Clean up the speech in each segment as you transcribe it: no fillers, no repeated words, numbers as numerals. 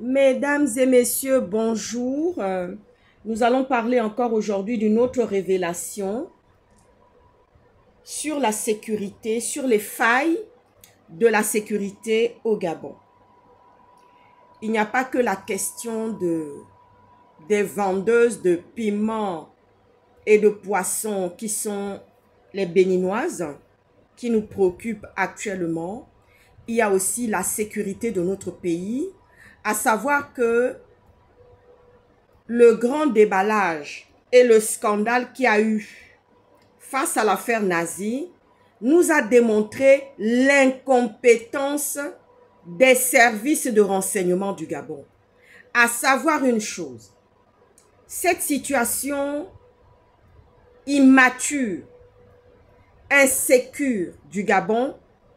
Mesdames et messieurs, bonjour. Nous allons parler encore aujourd'hui d'une autre révélation sur la sécurité, sur les failles de la sécurité au Gabon. Il n'y a pas que la question des vendeuses de piments et de poissons qui sont les Béninoises qui nous préoccupent actuellement. Il y a aussi la sécurité de notre pays, à savoir que le grand déballage et le scandale qu'il y a eu face à l'affaire nazie nous a démontré l'incompétence des services de renseignement du Gabon. À savoir une chose, cette situation immature, insécure du Gabon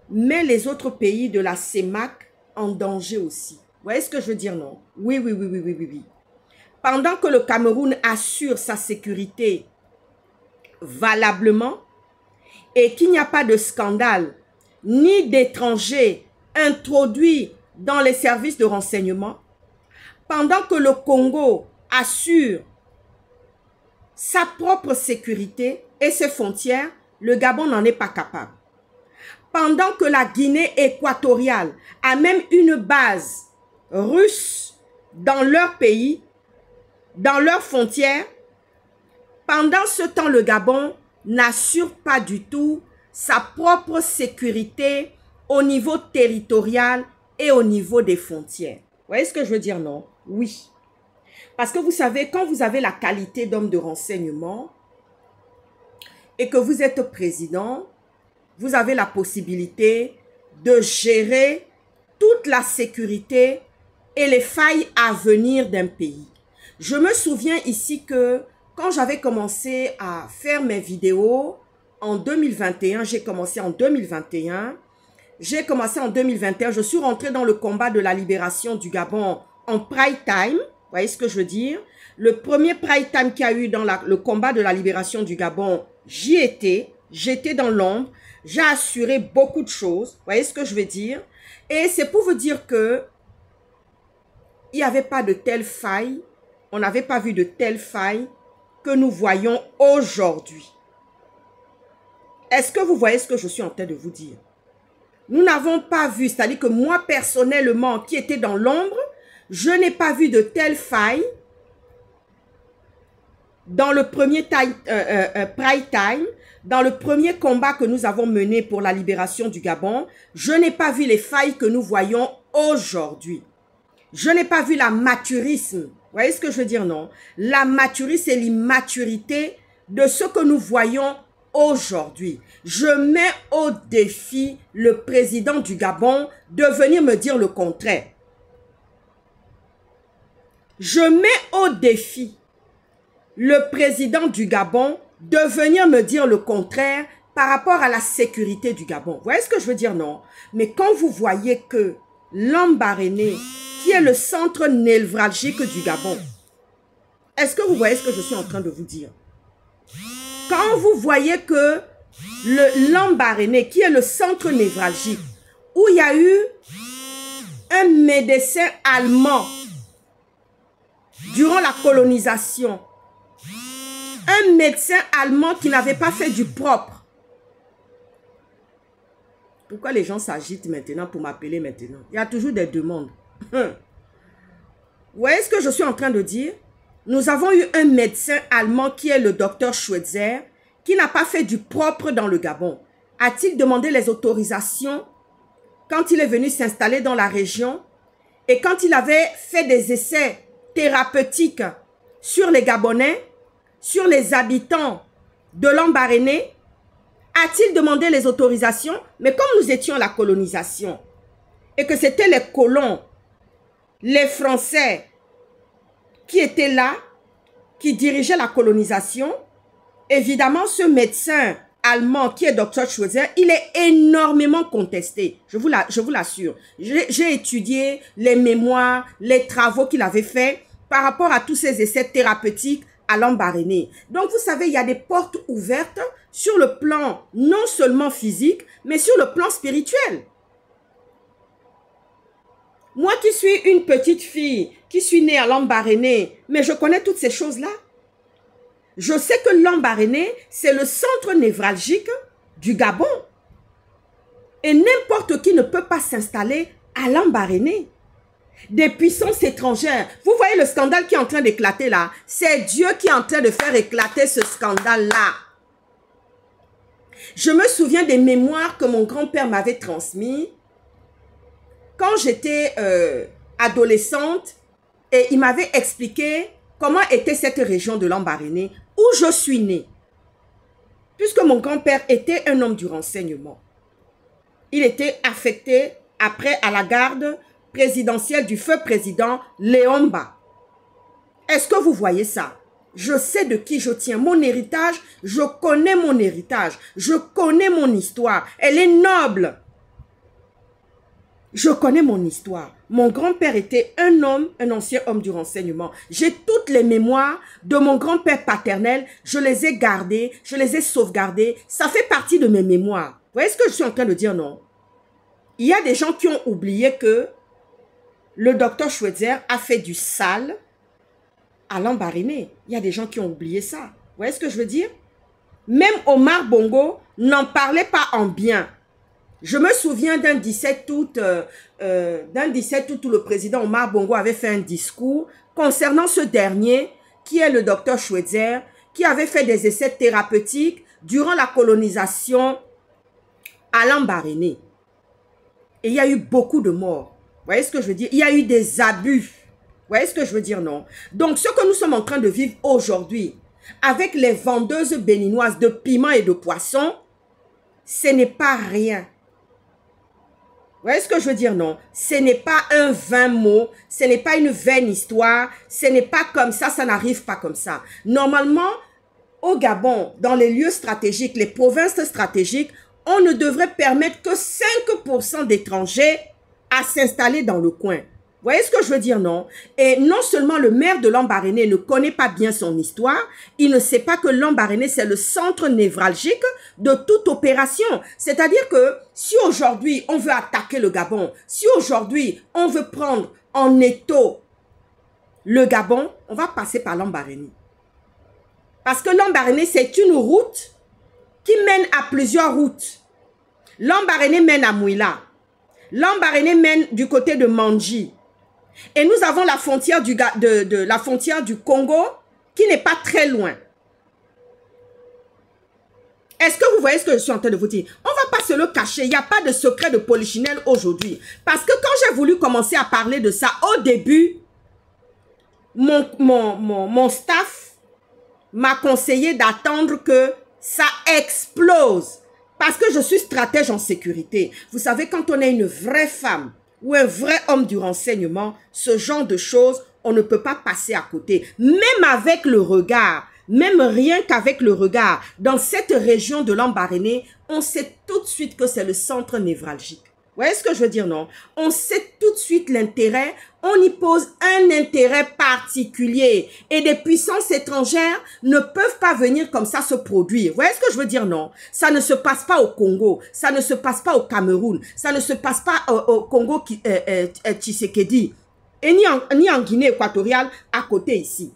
met les autres pays de la CEMAC en danger aussi. Vous voyez ce que je veux dire, non? Oui. Pendant que le Cameroun assure sa sécurité valablement et qu'il n'y a pas de scandale ni d'étrangers introduits dans les services de renseignement, pendant que le Congo assure sa propre sécurité et ses frontières, le Gabon n'en est pas capable. Pendant que la Guinée équatoriale a même une base russe dans leur pays, dans leurs frontières, pendant ce temps, le Gabon n'assure pas du tout sa propre sécurité au niveau territorial et au niveau des frontières. Vous voyez ce que je veux dire, non? Oui. Parce que vous savez, quand vous avez la qualité d'homme de renseignement et que vous êtes président, vous avez la possibilité de gérer toute la sécurité et les failles à venir d'un pays. Je me souviens ici que quand j'avais commencé à faire mes vidéos en 2021, j'ai commencé en 2021, je suis rentrée dans le combat de la libération du Gabon en prime time, vous voyez ce que je veux dire? Le premier prime time qu'il y a eu dans le combat de la libération du Gabon, j'y étais, j'étais dans l'ombre, j'ai assuré beaucoup de choses, vous voyez ce que je veux dire? Et c'est pour vous dire que il n'y avait pas de telle faille, on n'avait pas vu de telle faille que nous voyons aujourd'hui. Est-ce que vous voyez ce que je suis en train de vous dire? Nous n'avons pas vu, c'est-à-dire que moi personnellement qui était dans l'ombre, je n'ai pas vu de telle faille dans le premier prime time, dans le premier combat que nous avons mené pour la libération du Gabon, je n'ai pas vu les failles que nous voyons aujourd'hui. Je n'ai pas vu la maturisme. Vous voyez ce que je veux dire, non? La maturisme et l'immaturité de ce que nous voyons aujourd'hui. Je mets au défi le président du Gabon de venir me dire le contraire. Je mets au défi le président du Gabon de venir me dire le contraire par rapport à la sécurité du Gabon. Vous voyez ce que je veux dire, non? Mais quand vous voyez que Lambaréné, qui est le centre névralgique du Gabon, est-ce que vous voyez ce que je suis en train de vous dire? Quand vous voyez que le Lambaréné, qui est le centre névralgique, où il y a eu un médecin allemand durant la colonisation, un médecin allemand qui n'avait pas fait du propre. Pourquoi les gens s'agitent maintenant pour m'appeler maintenant? Il y a toujours des demandes. Vous voyez ce que je suis en train de dire? Nous avons eu un médecin allemand qui est le docteur Schweitzer, qui n'a pas fait du propre dans le Gabon. A-t-il demandé les autorisations quand il est venu s'installer dans la région? Et quand il avait fait des essais thérapeutiques sur les Gabonais, sur les habitants de Lambaréné, a-t-il demandé les autorisations? Mais comme nous étions à la colonisation et que c'était les colons, les Français qui étaient là, qui dirigeaient la colonisation, évidemment ce médecin allemand qui est Dr Schweitzer, il est énormément contesté, je vous l'assure. J'ai étudié les mémoires, les travaux qu'il avait faits par rapport à tous ces essais thérapeutiques à Lambaréné. Donc vous savez, il y a des portes ouvertes sur le plan non seulement physique, mais sur le plan spirituel. Moi qui suis une petite fille, qui suis née à Lambaréné, mais je connais toutes ces choses-là. Je sais que Lambaréné, c'est le centre névralgique du Gabon. Et n'importe qui ne peut pas s'installer à Lambaréné. Des puissances étrangères. Vous voyez le scandale qui est en train d'éclater là? C'est Dieu qui est en train de faire éclater ce scandale-là. Je me souviens des mémoires que mon grand-père m'avait transmises quand j'étais adolescente et il m'avait expliqué comment était cette région de Lambaréné où je suis née. Puisque mon grand-père était un homme du renseignement. Il était affecté après à la garde présidentielle du feu président Léomba. Est-ce que vous voyez ça? Je sais de qui je tiens. Mon héritage, je connais mon héritage. Je connais mon histoire. Elle est noble. Je connais mon histoire. Mon grand-père était un homme, un ancien homme du renseignement. J'ai toutes les mémoires de mon grand-père paternel. Je les ai gardées, je les ai sauvegardées. Ça fait partie de mes mémoires. Vous voyez ce que je suis en train de dire, non? Il y a des gens qui ont oublié que le docteur Schweitzer a fait du sale à Lambaréné. Il y a des gens qui ont oublié ça. Vous voyez ce que je veux dire? Même Omar Bongo n'en parlait pas en bien. Je me souviens d'un 17 août où le président Omar Bongo avait fait un discours concernant ce dernier, qui est le docteur Schweitzer, qui avait fait des essais thérapeutiques durant la colonisation à Lambaréné. Et il y a eu beaucoup de morts. Vous voyez ce que je veux dire? Il y a eu des abus. Vous voyez ce que je veux dire, non? Donc, ce que nous sommes en train de vivre aujourd'hui, avec les vendeuses béninoises de piments et de poissons, ce n'est pas rien. Vous voyez ce que je veux dire, non? Ce n'est pas un vain mot, ce n'est pas une vaine histoire, ce n'est pas comme ça n'arrive pas comme ça. Normalement, au Gabon, dans les lieux stratégiques, les provinces stratégiques, on ne devrait permettre que 5% d'étrangers à s'installer dans le coin. Vous voyez ce que je veux dire, non? Et non seulement le maire de Lambaréné ne connaît pas bien son histoire, il ne sait pas que Lambaréné, c'est le centre névralgique de toute opération. C'est-à-dire que si aujourd'hui, on veut attaquer le Gabon, si aujourd'hui, on veut prendre en étau le Gabon, on va passer par Lambaréné. Parce que Lambaréné, c'est une route qui mène à plusieurs routes. Lambaréné mène à Mouila. Lambaréné mène du côté de Mandji. Et nous avons la frontière la frontière du Congo qui n'est pas très loin. Est-ce que vous voyez ce que je suis en train de vous dire? On ne va pas se le cacher. Il n'y a pas de secret de polichinelle aujourd'hui. Parce que quand j'ai voulu commencer à parler de ça, au début, mon staff m'a conseillé d'attendre que ça explose. Parce que je suis stratège en sécurité. Vous savez, quand on est une vraie femme ou un vrai homme du renseignement, ce genre de choses, on ne peut pas passer à côté. Même avec le regard, même rien qu'avec le regard, dans cette région de Lambaréné, on sait tout de suite que c'est le centre névralgique. Vous voyez ce que je veux dire, non? On sait tout de suite l'intérêt, on y pose un intérêt particulier. Et des puissances étrangères ne peuvent pas venir comme ça se produire. Vous voyez ce que je veux dire, non? Ça ne se passe pas au Congo, ça ne se passe pas au Cameroun, ça ne se passe pas au Congo Tshisekedi, et ni en Guinée équatoriale à côté ici.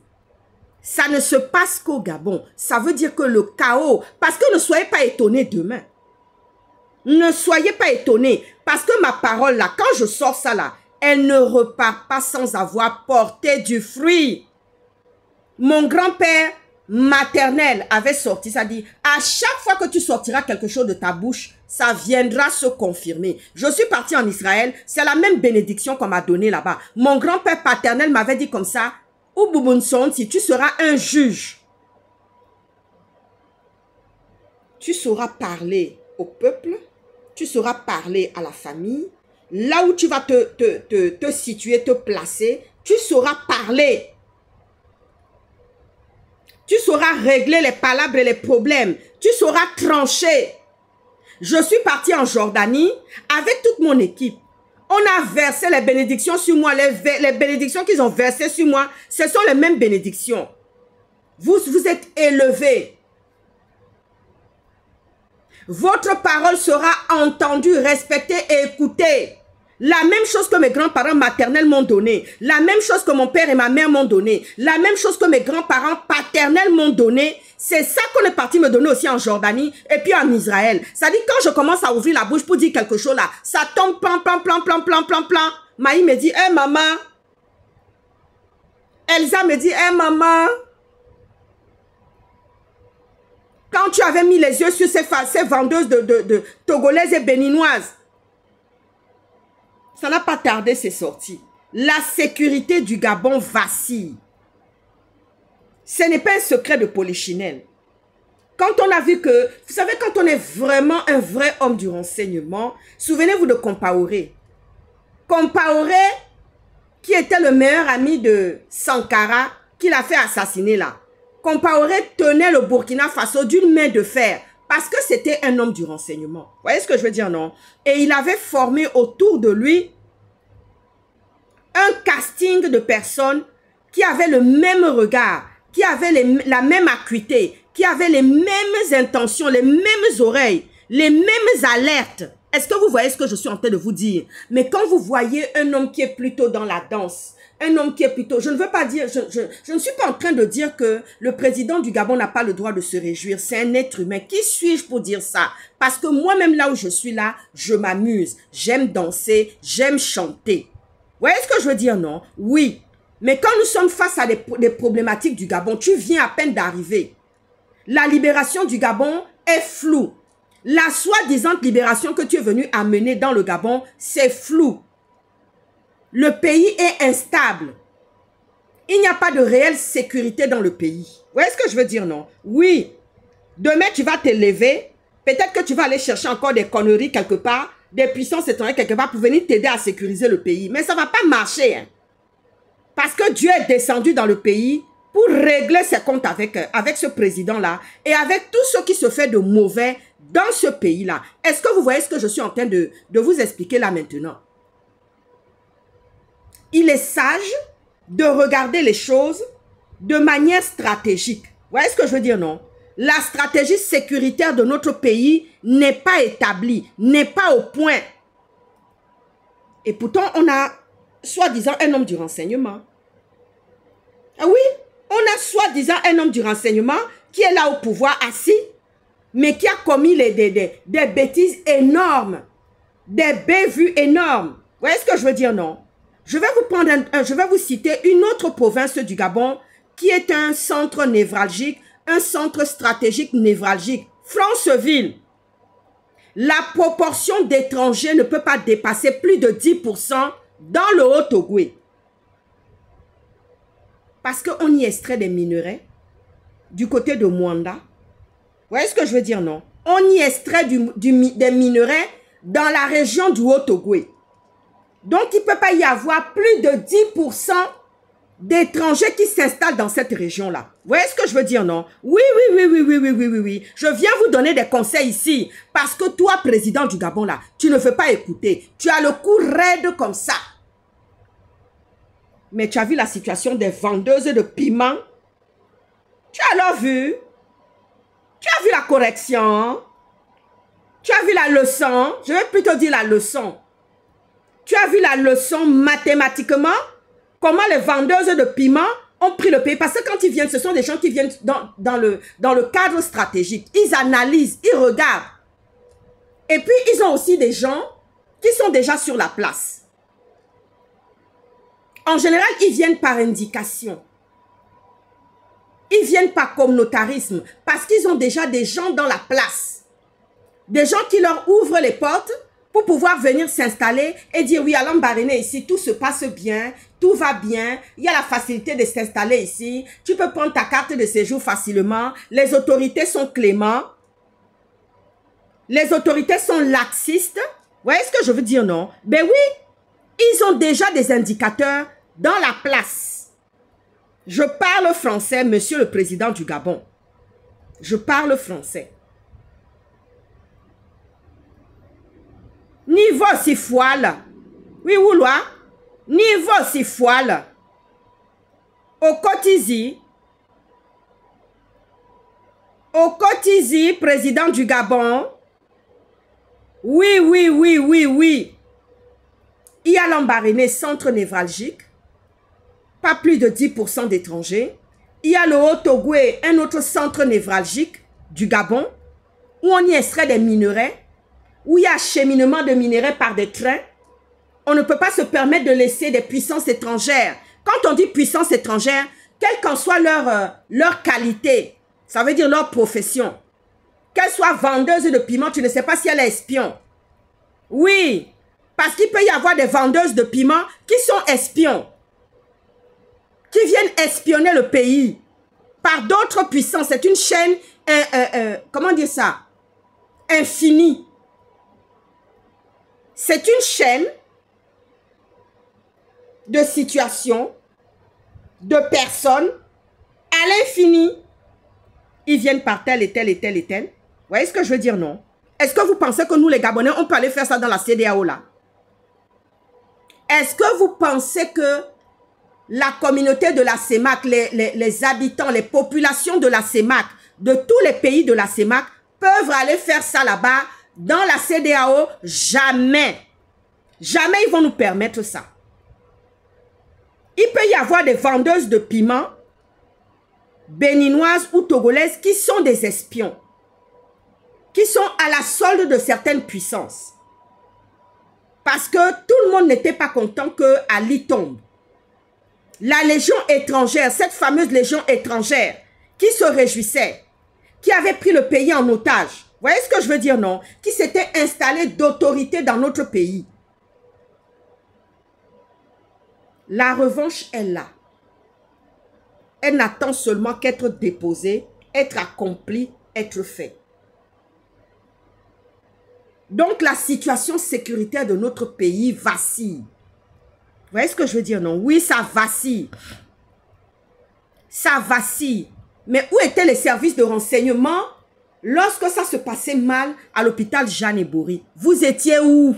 Ça ne se passe qu'au Gabon. Ça veut dire que le chaos, parce que ne soyez pas étonnés demain. Ne soyez pas étonnés, parce que ma parole là, quand je sors ça là, elle ne repart pas sans avoir porté du fruit. Mon grand-père maternel avait sorti, ça dit, à chaque fois que tu sortiras quelque chose de ta bouche, ça viendra se confirmer. Je suis partie en Israël, c'est la même bénédiction qu'on m'a donnée là-bas. Mon grand-père paternel m'avait dit comme ça, ou Boubounson, si tu seras un juge, tu sauras parler au peuple, tu sauras parler à la famille, là où tu vas te situer, te placer, tu sauras parler. Tu sauras régler les palabres et les problèmes. Tu sauras trancher. Je suis partie en Jordanie avec toute mon équipe. On a versé les bénédictions sur moi. Les bénédictions qu'ils ont versées sur moi, ce sont les mêmes bénédictions. Vous êtes élevés. Votre parole sera entendue, respectée et écoutée. La même chose que mes grands-parents maternels m'ont donné. La même chose que mon père et ma mère m'ont donné. La même chose que mes grands-parents paternels m'ont donné. C'est ça qu'on est parti me donner aussi en Jordanie et puis en Israël. Ça dit quand je commence à ouvrir la bouche pour dire quelque chose là, ça tombe plan. Maï me dit, hé maman. Elsa me dit, hé maman. Quand tu avais mis les yeux sur ces vendeuses de togolaises et béninoises, ça n'a pas tardé, c'est sorti. La sécurité du Gabon vacille. Ce n'est pas un secret de polichinelle. Quand on a vu que, vous savez, quand on est vraiment un vrai homme du renseignement, souvenez-vous de Compaoré. Compaoré, qui était le meilleur ami de Sankara, qui l'a fait assassiner là. Compaoré tenait le Burkina Faso d'une main de fer parce que c'était un homme du renseignement. Vous voyez ce que je veux dire, non? Et il avait formé autour de lui un casting de personnes qui avaient le même regard, qui avaient la même acuité, qui avaient les mêmes intentions, les mêmes oreilles, les mêmes alertes. Est-ce que vous voyez ce que je suis en train de vous dire? Mais quand vous voyez un homme qui est plutôt dans la danse, un homme qui est plutôt... Je ne veux pas dire... Je ne suis pas en train de dire que le président du Gabon n'a pas le droit de se réjouir. C'est un être humain. Qui suis-je pour dire ça? Parce que moi-même, là où je suis là, je m'amuse. J'aime danser, j'aime chanter. Vous voyez ce que je veux dire, non? Oui. Mais quand nous sommes face à des problématiques du Gabon, tu viens à peine d'arriver. La libération du Gabon est floue. La soi-disant libération que tu es venu amener dans le Gabon, c'est flou. Le pays est instable. Il n'y a pas de réelle sécurité dans le pays. Vous voyez ce que je veux dire, non? Oui. Demain, tu vas te lever. Peut-être que tu vas aller chercher encore des conneries quelque part, des puissances étrangères quelque part pour venir t'aider à sécuriser le pays. Mais ça ne va pas marcher. Hein. Parce que Dieu est descendu dans le pays pour régler ses comptes avec ce président-là et avec tout ce qui se fait de mauvais dans ce pays-là. Est-ce que vous voyez ce que je suis en train de vous expliquer là maintenant? Il est sage de regarder les choses de manière stratégique. Vous voyez ce que je veux dire, non? La stratégie sécuritaire de notre pays n'est pas établie, n'est pas au point. Et pourtant, on a soi-disant un homme du renseignement. Ah oui, on a soi-disant un homme du renseignement qui est là au pouvoir assis, mais qui a commis des bêtises énormes, des bévues énormes. Vous voyez ce que je veux dire, non? Je vais vous citer une autre province du Gabon qui est un centre névralgique, un centre stratégique névralgique. Franceville. La proportion d'étrangers ne peut pas dépasser plus de 10% dans le Haut-Ogooué. Parce qu'on y extrait des minerais du côté de Mwanda. Vous voyez ce que je veux dire, non? On y extrait des minerais dans la région du Haut-Ogooué. Donc, il ne peut pas y avoir plus de 10% d'étrangers qui s'installent dans cette région-là. Vous voyez ce que je veux dire, non? Oui. Je viens vous donner des conseils ici. Parce que toi, président du Gabon, là, tu ne veux pas écouter. Tu as le cou raide comme ça. Mais tu as vu la situation des vendeuses de piment? Tu as alors vu? Tu as vu la correction? Tu as vu la leçon? Je vais plutôt dire la leçon. Tu as vu la leçon mathématiquement? Comment les vendeuses de piment ont pris le pays? Parce que quand ils viennent, ce sont des gens qui viennent dans le cadre stratégique. Ils analysent, ils regardent. Et puis, ils ont aussi des gens qui sont déjà sur la place. En général, ils viennent par indication. Ils viennent par communautarisme. Parce qu'ils ont déjà des gens dans la place. Des gens qui leur ouvrent les portes pour pouvoir venir s'installer et dire oui, à Lambaréné ici, tout se passe bien, tout va bien, il y a la facilité de s'installer ici, tu peux prendre ta carte de séjour facilement, les autorités sont cléments, les autorités sont laxistes. Vous voyez ce que je veux dire, non? Ben oui, ils ont déjà des indicateurs dans la place. Je parle français, monsieur le président du Gabon. Je parle français. Niveau si foile. Oui, ouloa. Niveau si foile. Au Cotizi. Au Cotizi, président du Gabon. Oui. Il y a l'Ambaréné, centre névralgique, pas plus de 10% d'étrangers. Il y a le Haut-Ogoué, un autre centre névralgique du Gabon, où on y extrait des minerais, où il y a acheminement de minerais par des trains. On ne peut pas se permettre de laisser des puissances étrangères. Quand on dit puissance étrangère, quelle qu'en soit leur qualité, ça veut dire leur profession, qu'elle soit vendeuse de piment, tu ne sais pas si elle est espion. Oui, parce qu'il peut y avoir des vendeuses de piment qui sont espions, qui viennent espionner le pays par d'autres puissances. C'est une chaîne, comment dire ça, infinie. C'est une chaîne de situations, de personnes à l'infini. Ils viennent par tel et tel et tel et tel. Vous voyez ce que je veux dire, non? Est-ce que vous pensez que nous, les Gabonais, on peut aller faire ça dans la CEDEAO, là? Est-ce que vous pensez que la communauté de la CEMAC, les habitants, les populations de la CEMAC, de tous les pays de la CEMAC, peuvent aller faire ça là-bas dans la CEDEAO? Jamais. Jamais ils vont nous permettre ça. Il peut y avoir des vendeuses de piments béninoises ou togolaises qui sont des espions, qui sont à la solde de certaines puissances. Parce que tout le monde n'était pas content que Ali tombe. La légion étrangère, cette fameuse légion étrangère, qui se réjouissait, qui avait pris le pays en otage, vous voyez ce que je veux dire, non? Qui s'était installée d'autorité dans notre pays. La revanche est là. Elle n'attend seulement qu'être déposée, être accomplie, être faite. Donc la situation sécuritaire de notre pays vacille. Vous voyez ce que je veux dire, non? Oui, ça vacille. Ça vacille. Mais où étaient les services de renseignement lorsque ça se passait mal à l'hôpital Jeanne Bory? Vous étiez où?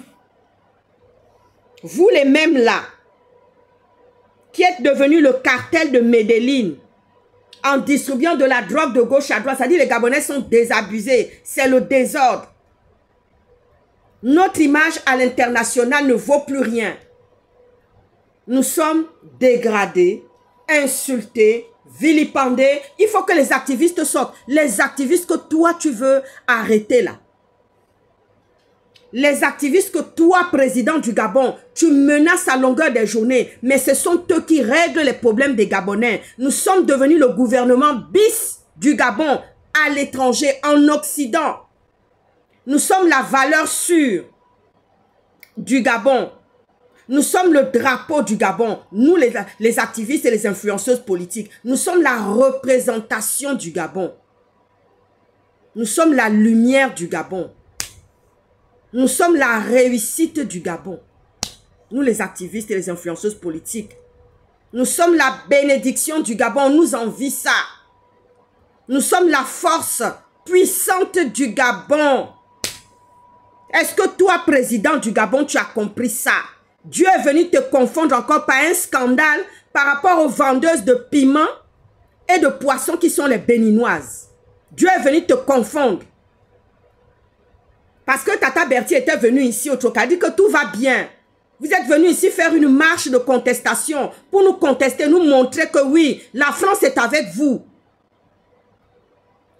Vous les mêmes là, qui êtes devenus le cartel de Medellín en distribuant de la drogue de gauche à droite. C'est-à-dire les Gabonais sont désabusés. C'est le désordre. Notre image à l'international ne vaut plus rien. Nous sommes dégradés, insultés, vilipendés. Il faut que les activistes sortent. Les activistes que toi tu veux arrêter là. Les activistes que toi, président du Gabon, tu menaces à longueur des journées. Mais ce sont eux qui règlent les problèmes des Gabonais. Nous sommes devenus le gouvernement bis du Gabon à l'étranger, en Occident. Nous sommes la valeur sûre du Gabon. Nous sommes le drapeau du Gabon. Nous, les activistes et les influenceuses politiques. Nous sommes la représentation du Gabon. Nous sommes la lumière du Gabon. Nous sommes la réussite du Gabon. Nous, les activistes et les influenceuses politiques. Nous sommes la bénédiction du Gabon. On nous envie ça. Nous sommes la force puissante du Gabon. Est-ce que toi, président du Gabon, tu as compris ça? Dieu est venu te confondre encore par un scandale par rapport aux vendeuses de piments et de poissons qui sont les béninoises. Dieu est venu te confondre. Parce que Tata Bertie était venu ici au Troca, dit que tout va bien. Vous êtes venu ici faire une marche de contestation pour nous contester, nous montrer que oui, la France est avec vous.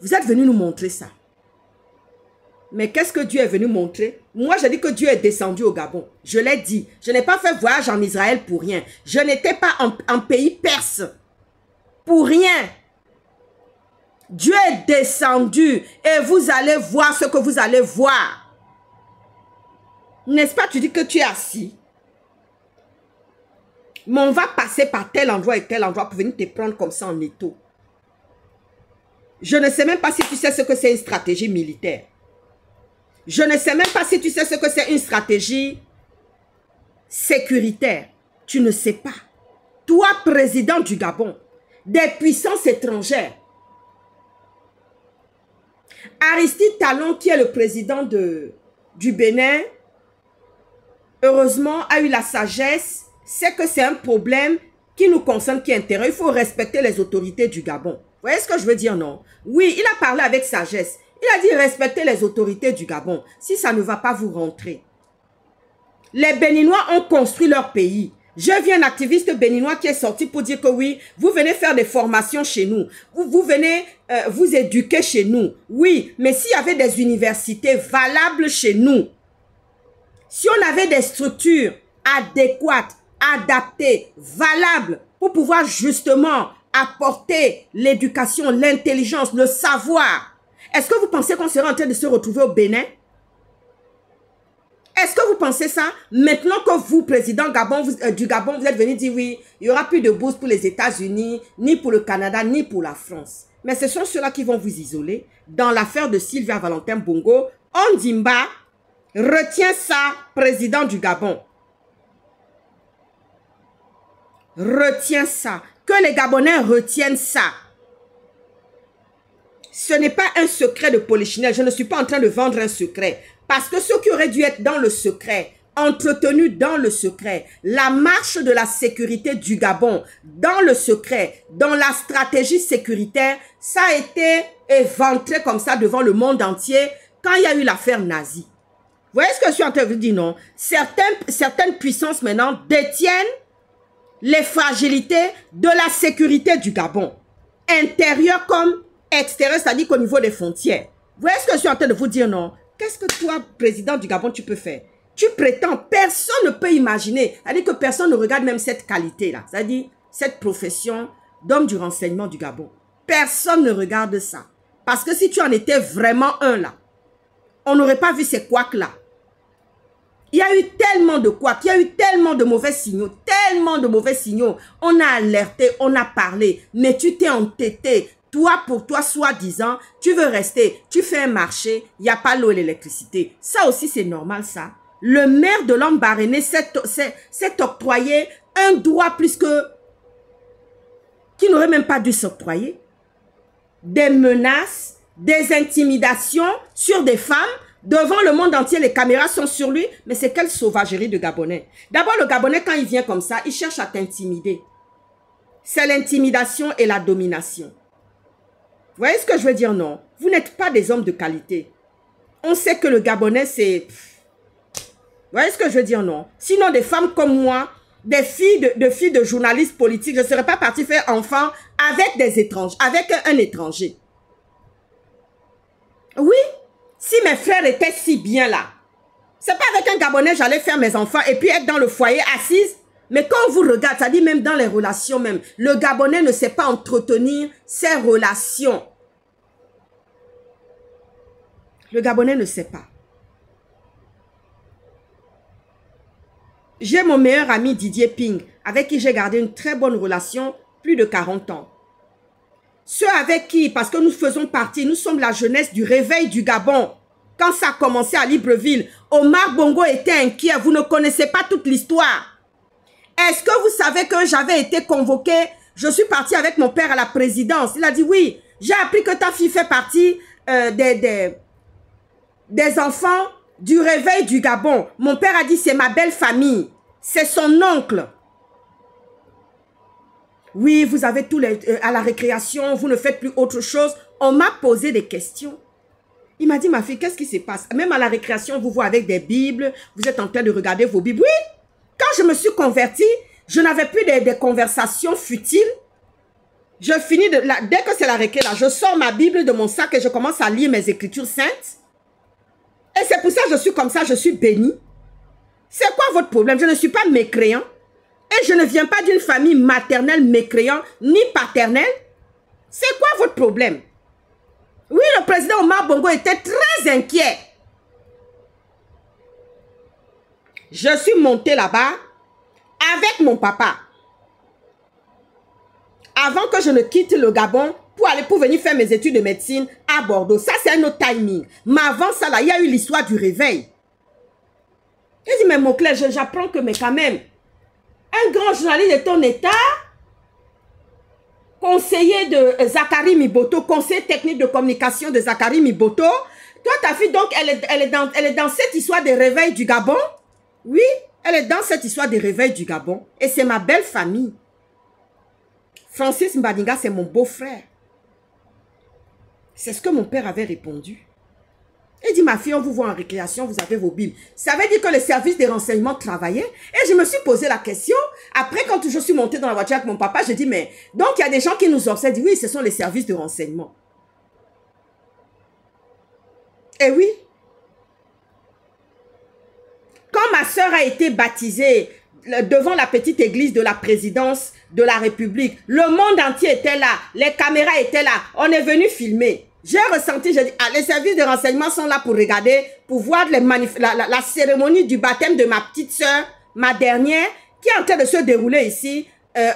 Vous êtes venu nous montrer ça. Mais qu'est-ce que Dieu est venu montrer? Moi, j'ai dit que Dieu est descendu au Gabon. Je l'ai dit. Je n'ai pas fait voyage en Israël pour rien. Je n'étais pas en pays perse pour rien. Dieu est descendu et vous allez voir ce que vous allez voir. N'est-ce pas, tu dis que tu es assis. Mais on va passer par tel endroit et tel endroit pour venir te prendre comme ça en étau. Je ne sais même pas si tu sais ce que c'est une stratégie militaire. Je ne sais même pas si tu sais ce que c'est une stratégie sécuritaire. Tu ne sais pas. Toi, président du Gabon, des puissances étrangères. Aristide Talon, qui est le président du Bénin, heureusement, a eu la sagesse, c'est que c'est un problème qui nous concerne, qui intéresse. Il faut respecter les autorités du Gabon. Vous voyez ce que je veux dire, non? Oui, il a parlé avec sagesse. Il a dit respectez les autorités du Gabon. Si ça ne va pas, vous rentrez. Les Béninois ont construit leur pays. J'ai vu un activiste béninois qui est sorti pour dire que oui, vous venez faire des formations chez nous. Vous venez vous éduquer chez nous. Oui, mais s'il y avait des universités valables chez nous, si on avait des structures adéquates, adaptées, valables, pour pouvoir justement apporter l'éducation, l'intelligence, le savoir, est-ce que vous pensez qu'on serait en train de se retrouver au Bénin? Est-ce que vous pensez ça? Maintenant que vous, président du Gabon, vous êtes venu dire oui, il n'y aura plus de bourse pour les États-Unis, ni pour le Canada, ni pour la France. Mais ce sont ceux-là qui vont vous isoler. Dans l'affaire de Sylvia Valentin Bongo, Ondimba retient ça, président du Gabon. Retient ça. Que les Gabonais retiennent ça. Ce n'est pas un secret de polichinelle. Je ne suis pas en train de vendre un secret. Parce que ceux qui auraient dû être dans le secret, entretenus dans le secret, la marche de la sécurité du Gabon, dans le secret, dans la stratégie sécuritaire, ça a été éventré comme ça devant le monde entier quand il y a eu l'affaire nazie. Vous voyez ce que je suis en train de vous dire, non? Certaines puissances maintenant détiennent les fragilités de la sécurité du Gabon. Intérieur comme extérieur, c'est-à-dire qu'au niveau des frontières. Vous voyez ce que je suis en train de vous dire, non? Qu'est-ce que toi, président du Gabon, tu peux faire? Tu prétends, personne ne peut imaginer. C'est-à-dire que personne ne regarde même cette qualité-là. C'est-à-dire cette profession d'homme du renseignement du Gabon. Personne ne regarde ça. Parce que si tu en étais vraiment un là, on n'aurait pas vu ces couacs-là. Il y a eu tellement de couacs, il y a eu tellement de mauvais signaux, tellement de mauvais signaux. On a alerté, on a parlé, mais tu t'es entêté. Toi, pour toi, soi-disant, tu veux rester, tu fais un marché, il n'y a pas l'eau et l'électricité. Ça aussi, c'est normal, ça. Le maire de Lambaréné s'est octroyé un droit plus que... qui n'aurait même pas dû s'octroyer. Des menaces, des intimidations sur des femmes. Devant le monde entier, les caméras sont sur lui. Mais c'est quelle sauvagerie de Gabonais. D'abord, le Gabonais, quand il vient comme ça, il cherche à t'intimider. C'est l'intimidation et la domination. Vous voyez ce que je veux dire, non? Vous n'êtes pas des hommes de qualité. On sait que le Gabonais, c'est... Vous voyez ce que je veux dire, non? Sinon, des femmes comme moi, des filles de journalistes politiques, je ne serais pas partie faire enfant avec des étrangers, avec un étranger. Oui, si mes frères étaient si bien là, c'est pas avec un Gabonais j'allais faire mes enfants et puis être dans le foyer assise. Mais quand on vous regarde, ça dit même dans les relations même, le Gabonais ne sait pas entretenir ses relations. Le Gabonais ne sait pas. J'ai mon meilleur ami Didier Ping, avec qui j'ai gardé une très bonne relation, plus de 40 ans. Ceux avec qui, parce que nous faisons partie, nous sommes la jeunesse du réveil du Gabon. Quand ça a commencé à Libreville, Omar Bongo était inquiet, vous ne connaissez pas toute l'histoire. Est-ce que vous savez que j'avais été convoqué, je suis partie avec mon père à la présidence. Il a dit oui, j'ai appris que ta fille fait partie des enfants du réveil du Gabon. Mon père a dit c'est ma belle famille, c'est son oncle. Oui, vous avez tous les... à la récréation, vous ne faites plus autre chose. On m'a posé des questions. Il m'a dit, ma fille, qu'est-ce qui se passe? Même à la récréation, vous voyez avec des Bibles, vous êtes en train de regarder vos Bibles. Oui, quand je me suis convertie, je n'avais plus des conversations futiles. Je finis de... dès que c'est la récré, là, je sors ma Bible de mon sac et je commence à lire mes Écritures saintes. Et c'est pour ça que je suis comme ça, je suis bénie. C'est quoi votre problème? Je ne suis pas mécréant. Et je ne viens pas d'une famille maternelle mécréante, ni paternelle. C'est quoi votre problème? Oui, le président Omar Bongo était très inquiet. Je suis montée là-bas avec mon papa. Avant que je ne quitte le Gabon pour venir faire mes études de médecine à Bordeaux. Ça, c'est un autre timing. Mais avant ça, là, il y a eu l'histoire du réveil. J'ai dit, mais mon clair, j'apprends que, mais quand même, un grand journaliste de ton état, conseiller de Zachary Miboto, conseiller technique de communication de Zachary Miboto. Toi, ta fille, donc, elle est dans cette histoire de réveil du Gabon. Oui, elle est dans cette histoire de réveil du Gabon. Et c'est ma belle famille. Francis Mbadinga, c'est mon beau-frère. C'est ce que mon père avait répondu. Il dit, ma fille, on vous voit en récréation, vous avez vos bibles. Ça veut dire que le service des renseignements travaillait. Et je me suis posé la question. Après, quand je suis montée dans la voiture avec mon papa, je dis, mais donc il y a des gens qui nous observent. Oui, ce sont les services de renseignement. Et oui. Quand ma soeur a été baptisée devant la petite église de la présidence de la République, le monde entier était là. Les caméras étaient là. On est venu filmer. J'ai ressenti, j'ai dit, ah, les services de renseignement sont là pour regarder, pour voir la cérémonie du baptême de ma petite soeur, ma dernière, qui est en train de se dérouler ici,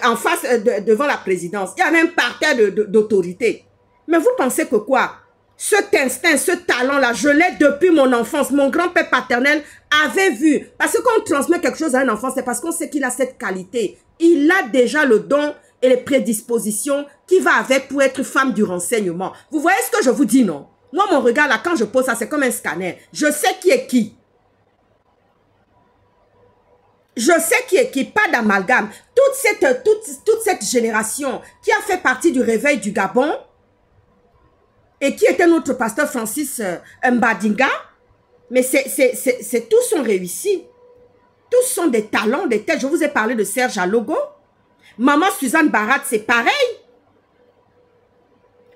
en face, devant la présidence. Il y avait un parterre d'autorité. Mais vous pensez que quoi? Cet instinct, ce talent-là, je l'ai depuis mon enfance. Mon grand-père paternel avait vu. Parce que quand on transmet quelque chose à un enfant, c'est parce qu'on sait qu'il a cette qualité. Il a déjà le don et les prédispositions qui va avec pour être femme du renseignement. Vous voyez ce que je vous dis, non? Moi, mon regard là, quand je pose ça, c'est comme un scanner. Je sais qui est qui. Je sais qui est qui, pas d'amalgame. Toute cette génération qui a fait partie du réveil du Gabon et qui était notre pasteur Francis Mbadinga, mais tous sont réussis. Tous sont des talents, des têtes. Je vous ai parlé de Serge Alogo. Maman Suzanne Barat, c'est pareil.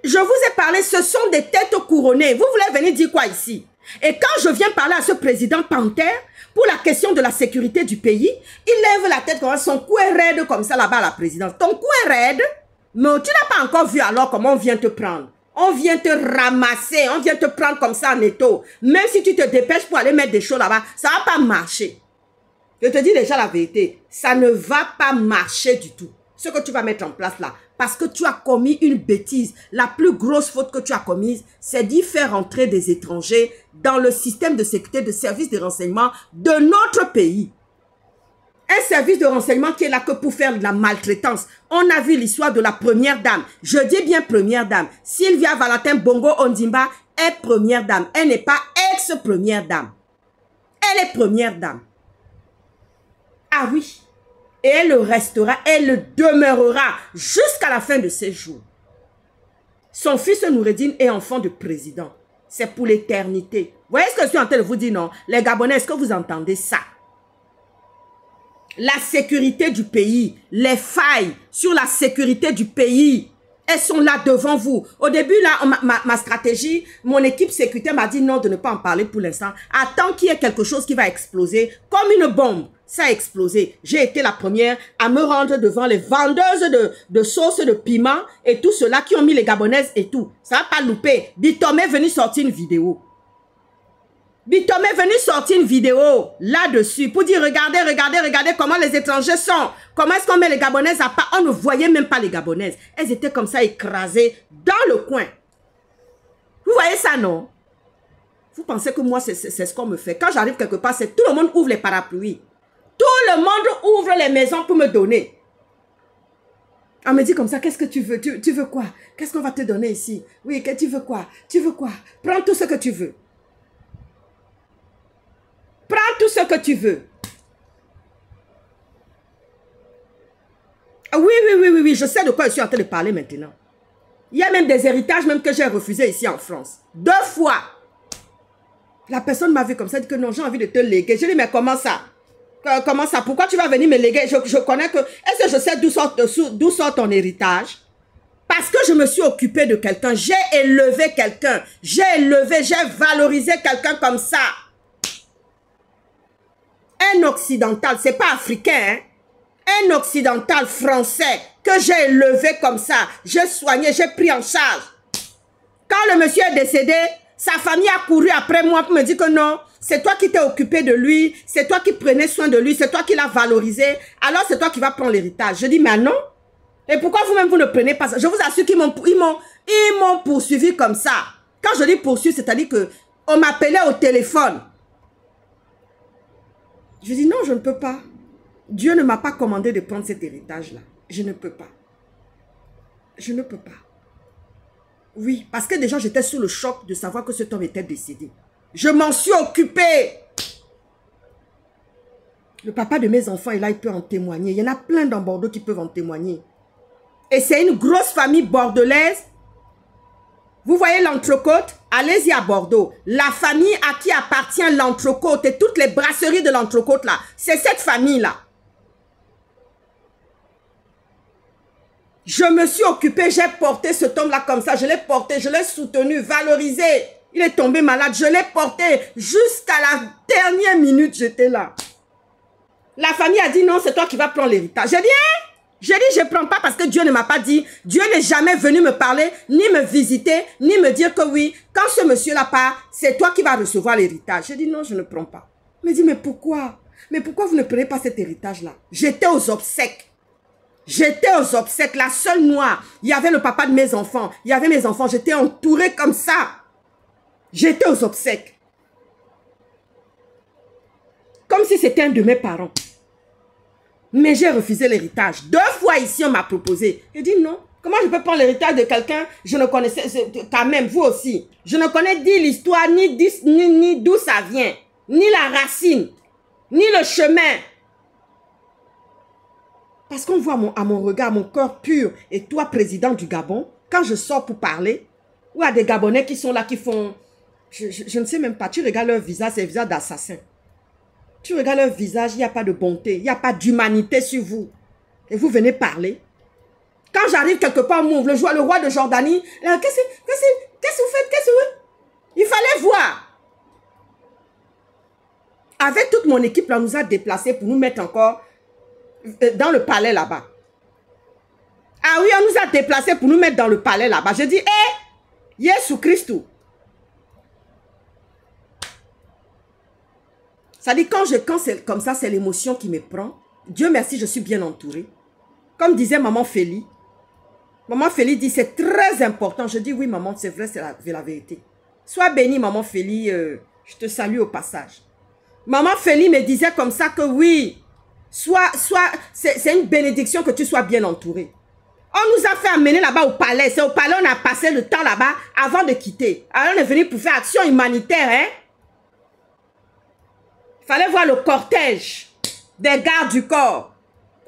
Je vous ai parlé, ce sont des têtes couronnées. Vous voulez venir dire quoi ici? Et quand je viens parler à ce président Panthère, pour la question de la sécurité du pays, il lève la tête comme ça, son cou est raide comme ça là-bas à la présidence. Ton cou est raide, mais tu n'as pas encore vu alors comment on vient te prendre. On vient te ramasser, on vient te prendre comme ça en étau. Même si tu te dépêches pour aller mettre des choses là-bas, ça ne va pas marcher. Je te dis déjà la vérité, ça ne va pas marcher du tout. Ce que tu vas mettre en place là, parce que tu as commis une bêtise. La plus grosse faute que tu as commise, c'est d'y faire entrer des étrangers dans le système de sécurité, de service de renseignement de notre pays. Un service de renseignement qui est là que pour faire de la maltraitance. On a vu l'histoire de la première dame. Je dis bien première dame. Sylvia Valentin Bongo Ondimba est première dame. Elle n'est pas ex-première dame. Elle est première dame. Ah oui. Et elle restera, elle demeurera jusqu'à la fin de ses jours. Son fils Noureddine est enfant de président. C'est pour l'éternité. Vous voyez ce que je suis en train de vous dire, non? Les Gabonais, est-ce que vous entendez ça? La sécurité du pays, les failles sur la sécurité du pays, elles sont là devant vous. Au début, là, ma stratégie, mon équipe sécurité m'a dit non de ne pas en parler pour l'instant. Attends qu'il y ait quelque chose qui va exploser comme une bombe. Ça a explosé. J'ai été la première à me rendre devant les vendeuses de sauces de piment et tout cela qui ont mis les Gabonaises et tout. Ça n'a pas loupé. Bitom est venu sortir une vidéo. Bitom est venu sortir une vidéo là-dessus pour dire regardez, regardez, regardez comment les étrangers sont. Comment est-ce qu'on met les Gabonaises à part? On ne voyait même pas les Gabonaises. Elles étaient comme ça écrasées dans le coin. Vous voyez ça, non? Vous pensez que moi, c'est ce qu'on me fait. Quand j'arrive quelque part, c'est tout le monde ouvre les parapluies. Tout le monde ouvre les maisons pour me donner. On me dit comme ça, qu'est-ce que tu veux? Tu veux quoi? Qu'est-ce qu'on va te donner ici? Oui, que tu veux quoi? Tu veux quoi? Prends tout ce que tu veux. Prends tout ce que tu veux. Oui, oui, je sais de quoi je suis en train de parler maintenant. Il y a même des héritages même que j'ai refusés ici en France. 2 fois. La personne m'a vu comme ça, dit que non, j'ai envie de te léguer. Je dis, mais comment ça? Comment ça? Pourquoi tu vas venir me léguer? Je connais que... Est-ce que je sais d'où sort ton héritage? Parce que je me suis occupée de quelqu'un. J'ai élevé quelqu'un. J'ai valorisé quelqu'un comme ça. Un occidental, c'est pas africain, hein? Un occidental français que j'ai élevé comme ça. J'ai soigné, j'ai pris en charge. Quand le monsieur est décédé, sa famille a couru après moi pour me dire que non, c'est toi qui t'es occupé de lui, c'est toi qui prenais soin de lui, c'est toi qui l'as valorisé, alors c'est toi qui vas prendre l'héritage. Je dis, mais non. Et pourquoi vous-même, vous ne prenez pas ça? Je vous assure qu'ils m'ont poursuivi comme ça. Quand je dis poursuivi, c'est-à-dire qu'on m'appelait au téléphone. Je dis, non, je ne peux pas. Dieu ne m'a pas commandé de prendre cet héritage-là. Je ne peux pas. Je ne peux pas. Oui, parce que déjà, j'étais sous le choc de savoir que cet homme était décédé. Je m'en suis occupée. Le papa de mes enfants est là, il peut en témoigner. Il y en a plein dans Bordeaux qui peuvent en témoigner. Et c'est une grosse famille bordelaise. Vous voyez l'Entrecôte? Allez-y à Bordeaux. La famille à qui appartient l'Entrecôte et toutes les brasseries de l'Entrecôte là, c'est cette famille-là. Je me suis occupée, j'ai porté cet homme-là comme ça, je l'ai porté, je l'ai soutenu, valorisé. Il est tombé malade, je l'ai porté jusqu'à la dernière minute, j'étais là. La famille a dit non, c'est toi qui vas prendre l'héritage. J'ai dit, hein? J'ai dit, je ne prends pas parce que Dieu ne m'a pas dit. Dieu n'est jamais venu me parler, ni me visiter, ni me dire que oui, quand ce monsieur-là part, c'est toi qui vas recevoir l'héritage. J'ai dit non, je ne prends pas. Il me dit, mais pourquoi? Mais pourquoi vous ne prenez pas cet héritage-là? J'étais aux obsèques. J'étais aux obsèques, la seule noire. Il y avait le papa de mes enfants. Il y avait mes enfants. J'étais entourée comme ça. J'étais aux obsèques. Comme si c'était un de mes parents. Mais j'ai refusé l'héritage. 2 fois ici, on m'a proposé. J'ai dit non. Comment je peux prendre l'héritage de quelqu'un? Je ne connaissais quand même, vous aussi. Je ne connais ni l'histoire, ni d'où ça vient. Ni la racine, ni le chemin. Parce qu'on voit à mon regard, mon cœur pur. Et toi, président du Gabon, quand je sors pour parler, ou à des Gabonais qui sont là, qui font... Je ne sais même pas. Tu regardes leur visage, c'est un visage d'assassin. Tu regardes leur visage, il n'y a pas de bonté, il n'y a pas d'humanité sur vous. Et vous venez parler. Quand j'arrive quelque part, on m'ouvre, le roi de Jordanie, qu'est-ce que vous faites? Qu'est-ce que vous faites? Il fallait voir. Avec toute mon équipe, là, on nous a déplacés pour nous mettre encore dans le palais là-bas. Ah oui, on nous a déplacés pour nous mettre dans le palais là-bas. Je dis, hé, Jésus Christ. Ça dit, quand c'est comme ça, c'est l'émotion qui me prend. Dieu merci, je suis bien entourée. Comme disait maman Félie. Maman Félie dit, c'est très important. Je dis, oui maman, c'est vrai, c'est la vérité. Sois bénie maman Félie, je te salue au passage. Maman Félie me disait comme ça que oui, c'est une bénédiction que tu sois bien entourée. On nous a fait amener là-bas au palais. C'est au palais, on a passé le temps là-bas avant de quitter. Alors on est venu pour faire action humanitaire, hein. Il fallait voir le cortège des gardes du corps.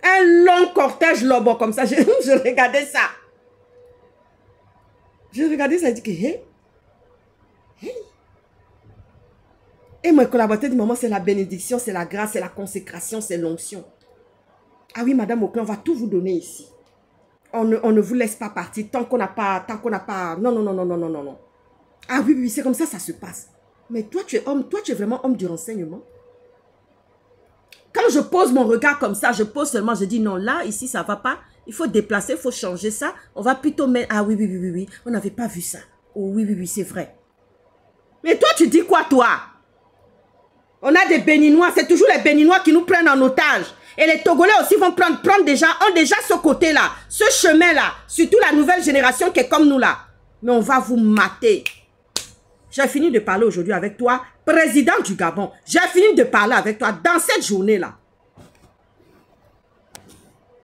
Un long cortège lobo comme ça. Je regardais ça. Je regardais ça et je dis que, hey. Et mon collaborateur dit, maman, c'est la bénédiction, c'est la grâce, c'est la consécration, c'est l'onction. Ah oui, madame Auclair, on va tout vous donner ici. On ne vous laisse pas partir tant qu'on n'a pas, non, non, non, non, non, non, non, non. Ah oui, oui, c'est comme ça, ça se passe. Mais toi, tu es homme, toi, tu es vraiment homme du renseignement. Quand je pose mon regard comme ça, je pose seulement, je dis non, là, ici, ça ne va pas. Il faut déplacer, il faut changer ça. On va plutôt mettre, ah oui, oui, oui, oui, oui, on n'avait pas vu ça. Oh oui, oui, oui, c'est vrai. Mais toi, tu dis quoi, toi? On a des Béninois, c'est toujours les Béninois qui nous prennent en otage. Et les Togolais aussi vont ont déjà ce côté-là, ce chemin-là. Surtout la nouvelle génération qui est comme nous là. Mais on va vous mater. J'ai fini de parler aujourd'hui avec toi, président du Gabon. J'ai fini de parler avec toi dans cette journée-là.